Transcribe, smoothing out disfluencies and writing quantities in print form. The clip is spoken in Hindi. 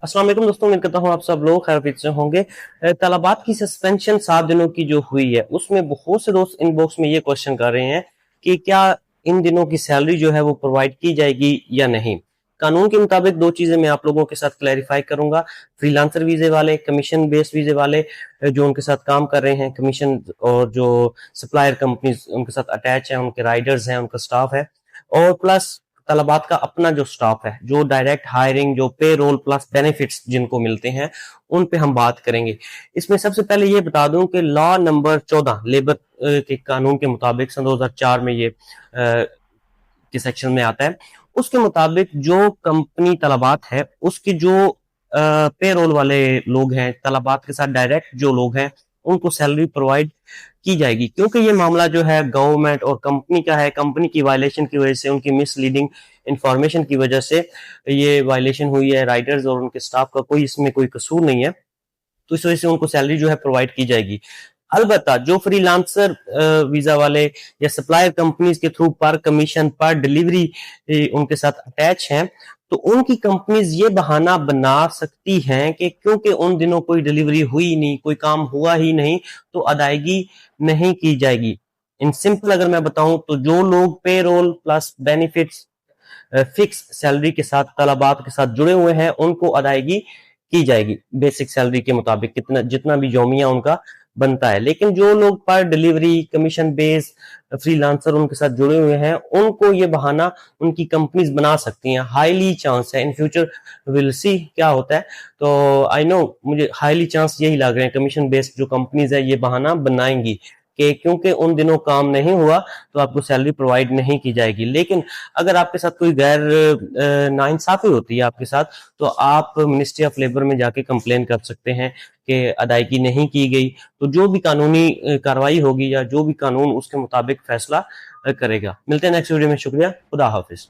अस्सलाम वालेकुम दोस्तों, उम्मीद करता हूँ आप सब लोग खैरियत से होंगे। तलबात की सस्पेंशन 7 दिनों की जो हुई है उसमें बहुत से दोस्त इनबॉक्स में ये क्वेश्चन कर रहे हैं कि क्या इन दिनों की सैलरी जो है वो प्रोवाइड की जाएगी या नहीं। कानून के मुताबिक दो चीजें मैं आप लोगों के साथ क्लैरिफाई करूंगा। फ्रीलांसर वीजे वाले, कमीशन बेस्ड वीजे वाले जो उनके साथ काम कर रहे हैं, कमीशन और जो सप्लायर कंपनीज उनके साथ अटैच है, उनके राइडर्स हैं, उनका स्टाफ है, और प्लस तलबात का अपना जो स्टाफ है, जो डायरेक्ट हायरिंग, जो पे रोल प्लस बेनिफिट्स जिनको मिलते हैं, उन पे हम बात करेंगे। इसमें सबसे पहले ये बता दूं कि लॉ नंबर 14 लेबर के कानून के मुताबिक सन 2004 में ये के सेक्शन में आता है। उसके मुताबिक जो कंपनी तलबात है उसके जो पे रोल वाले लोग हैं, तलबात के साथ डायरेक्ट जो लोग हैं, उनको सैलरी प्रोवाइड की जाएगी। क्योंकि ये मामला जो है गवर्नमेंट और कंपनी का है, कंपनी की वायलेशन की वजह से, उनकी मिसलीडिंग इंफॉर्मेशन की वजह से ये वायलेशन हुई है। राइडर्स और उनके स्टाफ का कोई इसमें कोई कसूर नहीं है, तो इस वजह से उनको सैलरी जो है प्रोवाइड की जाएगी। अलबत्ता जो फ्रीलांसर वीजा वाले या सप्लायर कंपनीज के थ्रू पर कमीशन पर डिलीवरी उनके साथ अटैच हैं, तो उनकी कंपनीज ये बहाना बना सकती हैं कि क्योंकि उन दिनों कोई डिलीवरी हुई नहीं, कोई काम हुआ ही नहीं, तो अदायगी नहीं की जाएगी। इन सिंपल अगर मैं बताऊं तो जो लोग payroll plus benefits fix salary के साथ, तलबात के साथ जुड़े हुए हैं, उनको अदायगी की जाएगी बेसिक सैलरी के मुताबिक, कितना जितना भी योमिया उनका बनता है। लेकिन जो लोग पर डिलीवरी, कमीशन बेस, फ्रीलांसर उनके साथ जुड़े हुए हैं, उनको ये बहाना उनकी कंपनीज बना सकती हैं। हाईली चांस है, इन फ्यूचर विल सी क्या होता है। तो आई नो, मुझे हाईली चांस यही लग रहे हैं कमीशन बेस्ड जो कंपनीज है ये बहाना बनाएंगी कि क्योंकि उन दिनों काम नहीं हुआ तो आपको सैलरी प्रोवाइड नहीं की जाएगी। लेकिन अगर आपके साथ कोई गैर नाइंसाफी होती है आपके साथ, तो आप मिनिस्ट्री ऑफ लेबर में जाके कंप्लेन कर सकते हैं कि अदायगी नहीं की गई। तो जो भी कानूनी कार्रवाई होगी या जो भी कानून उसके मुताबिक फैसला करेगा। मिलते हैं नेक्स्ट वीडियो में। शुक्रिया, खुदा हाफिज।